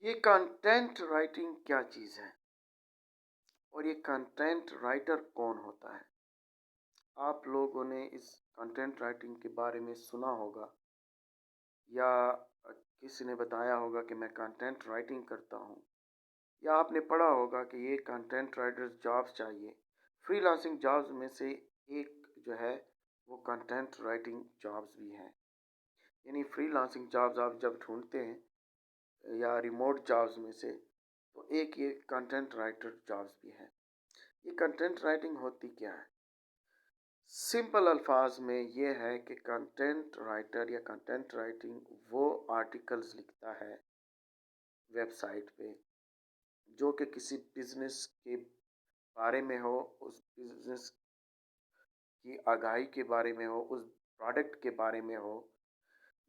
ये content writing क्या चीज़ है और ये कंटेंट राइटर कौन होता है? आप लोगों ने इस कंटेंट राइटिंग के बारे में सुना होगा या किसी ने बताया होगा कि मैं कंटेंट राइटिंग करता हूँ, या आपने पढ़ा होगा कि ये कंटेंट राइटर्स जॉब्स चाहिए। फ्रीलांसिंग जॉब्स में से एक जो है वो कंटेंट राइटिंग जॉब्स भी हैं। यानी फ्रीलांसिंग जॉब्स आप जब ढूंढते हैं या रिमोट जॉब्स में से, तो एक ये कंटेंट राइटर जॉब्स भी है। ये कंटेंट राइटिंग होती क्या है? सिंपल अल्फाज में ये है कि कंटेंट राइटर या कंटेंट राइटिंग वो आर्टिकल्स लिखता है वेबसाइट पे जो कि किसी बिजनेस के बारे में हो, उस बिजनेस की आगाही के बारे में हो, उस प्रोडक्ट के बारे में हो,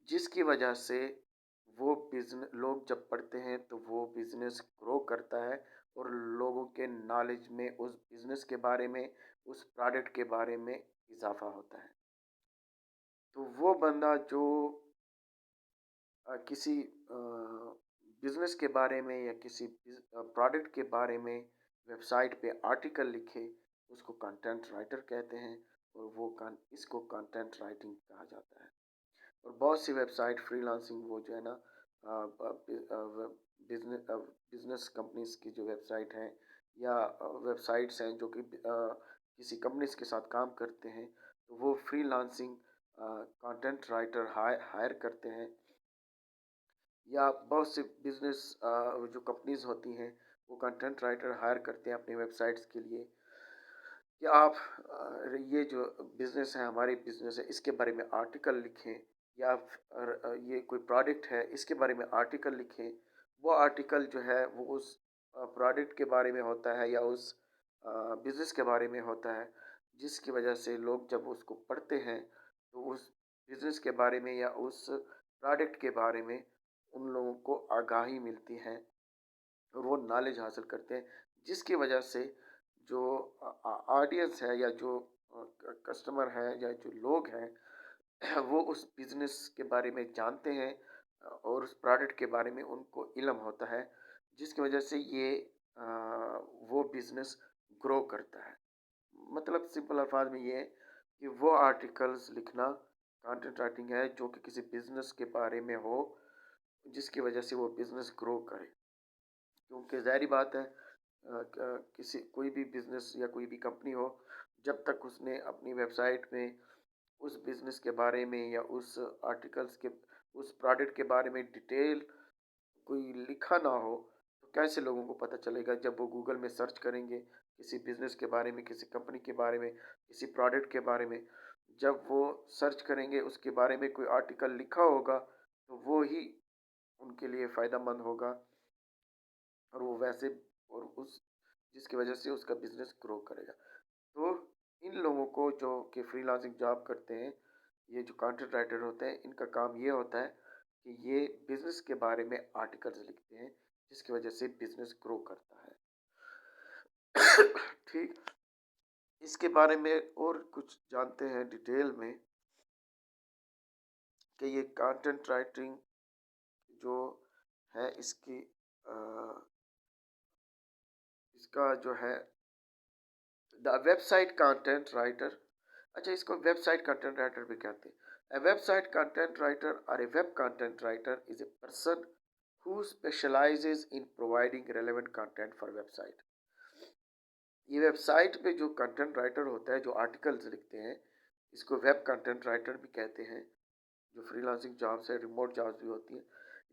जिसकी वजह से वो बिजनेस लोग जब पढ़ते हैं तो वो बिजनेस ग्रो करता है और लोगों के नॉलेज में उस बिजनेस के बारे में, उस प्रोडक्ट के बारे में इजाफा होता है। तो वो बंदा जो किसी बिजनेस के बारे में या किसी प्रोडक्ट के बारे में वेबसाइट पे आर्टिकल लिखे, उसको कंटेंट राइटर कहते हैं और इसको कंटेंट राइटिंग कहा जाता है। और बहुत सी वेबसाइट फ्रीलांसिंग वो जो है ना, बिजनेस बिजनेस कंपनीज की जो वेबसाइट हैं या वेबसाइट्स हैं जो कि किसी कंपनीज के साथ काम करते हैं, तो वो फ्रीलांसिंग कंटेंट राइटर हायर करते हैं। या बहुत से बिजनेस जो कंपनीज होती हैं वो कंटेंट राइटर हायर करते हैं अपनी वेबसाइट्स के लिए कि आप ये जो बिजनेस है, हमारी बिजनेस है, इसके बारे में आर्टिकल लिखें, या ये कोई प्रोडक्ट है इसके बारे में आर्टिकल लिखें। वो आर्टिकल जो है वो उस प्रोडक्ट के बारे में होता है या उस बिजनेस के बारे में होता है, जिसकी वजह से लोग जब उसको पढ़ते हैं तो उस बिजनेस के बारे में या उस प्रोडक्ट के बारे में उन लोगों को आगाही मिलती है और वो नॉलेज हासिल करते हैं, जिसकी वजह से जो ऑडियंस है या जो कस्टमर है या जो लोग हैं वो उस बिजनेस के बारे में जानते हैं और उस प्रोडक्ट के बारे में उनको इल्म होता है, जिसकी वजह से ये वो बिजनेस ग्रो करता है। मतलब सिंपल अल्फाज में ये है कि वो आर्टिकल्स लिखना कंटेंट राइटिंग है जो कि किसी बिजनेस के बारे में हो, जिसकी वजह से वो बिजनेस ग्रो करे। क्योंकि ज़ाहिर बात है, किसी कोई भी बिजनेस या कोई भी कंपनी हो, जब तक उसने अपनी वेबसाइट में उस बिजनेस के बारे में या उस आर्टिकल्स के उस प्रोडक्ट के बारे में डिटेल कोई लिखा ना हो, तो कैसे लोगों को पता चलेगा? जब वो गूगल में सर्च करेंगे किसी बिजनेस के बारे में, किसी कंपनी के बारे में, किसी प्रोडक्ट के बारे में, जब वो सर्च करेंगे उसके बारे में कोई आर्टिकल लिखा होगा, तो वो ही उनके लिए फ़ायदा मंद होगा और वो वैसे और उस जिसकी वजह से उसका बिजनेस ग्रो करेगा। तो इन लोगों को जो कि फ्रीलांसिंग जॉब करते हैं, ये जो कंटेंट राइटर होते हैं, इनका काम ये होता है कि ये बिजनेस के बारे में आर्टिकल्स लिखते हैं, जिसकी वजह से बिजनेस ग्रो करता है। ठीक, इसके बारे में और कुछ जानते हैं डिटेल में कि ये कंटेंट राइटिंग जो है इसका जो है द वेबसाइट कंटेंट राइटर। अच्छा, इसको वेबसाइट कंटेंट राइटर भी कहते हैं। A website content writer or a web content writer is a person who specializes in providing relevant content for website. ये वेबसाइट पे जो कंटेंट राइटर होता है, जो आर्टिकल्स लिखते हैं, इसको वेब कंटेंट राइटर भी कहते हैं। जो फ्रीलांसिंग जॉब्स है, रिमोट जॉब्स भी होती हैं,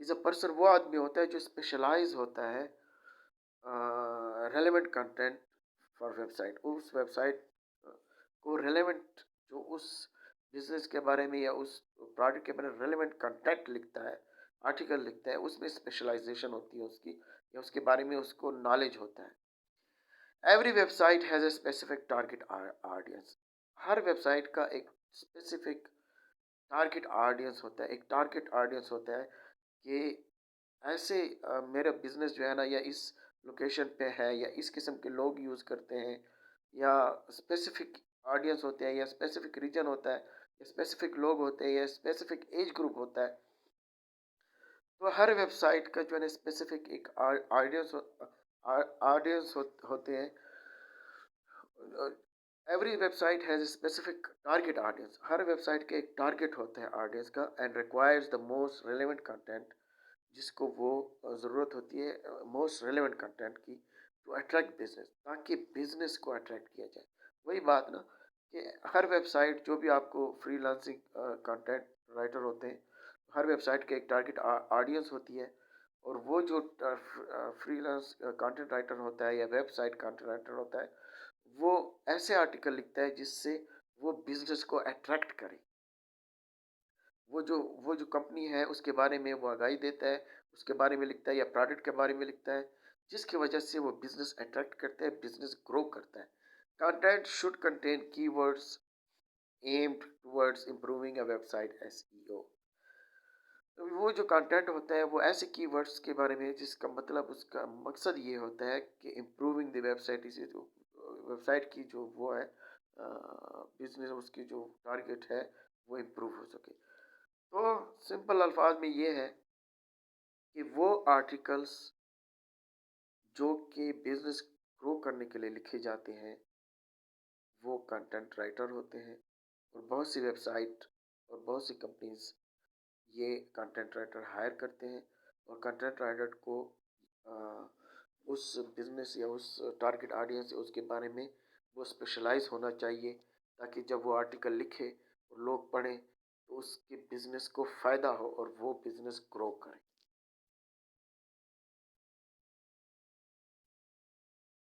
इज अ पर्सन वो आदमी होता है जो स्पेशलाइज होता है रेलेवेंट कंटेंट फॉर वेबसाइट। उस वेबसाइट को रेलेवेंट, जो उस बिजनेस के बारे में या उस प्रोडक्ट के बारे में रेलेवेंट कंटेंट लिखता है, आर्टिकल लिखता है, उसमें स्पेशलाइजेशन होती है उसकी, या उसके बारे में उसको नॉलेज होता है। Every website has a specific target audience. Her website का एक स्पेसिफिक टारगेट ऑडियंस होता है। एक टारगेट ऑडियंस होता है कि ऐसे मेरा बिजनेस जो है ना, या इस लोकेशन पे है, या इस किस्म के लोग यूज़ करते हैं, या स्पेसिफिक ऑडियंस होते हैं, या स्पेसिफिक रीजन होता है, या स्पेसिफिक लोग होते हैं, या स्पेसिफिक एज ग्रुप होता है। तो हर वेबसाइट का जो है ना स्पेसिफिक एक ऑडियंस ऑडियंस होते हैं। Every website has specific target audience, her website के एक टारगेट होता है ऑडियंस का, and requires the most relevant content, जिसको वो ज़रूरत होती है मोस्ट रेलेवेंट कंटेंट की, टू अट्रैक्ट बिजनेस, ताकि बिजनेस को अट्रैक्ट किया जाए। वही बात ना कि हर वेबसाइट जो भी आपको फ्रीलांसिंग कंटेंट राइटर होते हैं, हर वेबसाइट के एक टारगेट ऑडियंस होती है, और वो जो फ्रीलांस कंटेंट राइटर होता है या वेबसाइट कंटेंट राइटर होता है, वो ऐसे आर्टिकल लिखता है जिससे वो बिजनेस को अट्रैक्ट करे। वो जो कंपनी है उसके बारे में वो आगाही देता है, उसके बारे में लिखता है या प्रोडक्ट के बारे में लिखता है, जिसकी वजह से वो बिजनेस अट्रैक्ट करता है, बिजनेस ग्रो करता है। Content should contain keywords aimed towards improving a website SEO. तो वो जो कंटेंट होता है वो ऐसे कीवर्ड्स के बारे में जिसका मतलब, उसका मकसद ये होता है कि इम्प्रूविंग द वेबसाइट, इसे जो वेबसाइट की जो वो है बिजनेस, उसकी जो टारगेट है वो इम्प्रूव हो सके। तो सिंपल अल्फाज में ये है कि वो आर्टिकल्स जो कि बिजनेस ग्रो करने के लिए लिखे जाते हैं वो कंटेंट राइटर होते हैं, और बहुत सी वेबसाइट और बहुत सी कंपनीज ये कंटेंट राइटर हायर करते हैं, और कंटेंट राइटर को आ, उस बिजनेस या उस टारगेट ऑडियंस या उसके बारे में वो स्पेशलाइज होना चाहिए, ताकि जब वो आर्टिकल लिखे और लोग पढ़ें तो उसके बिजनेस को फ़ायदा हो और वो बिजनेस ग्रो करे।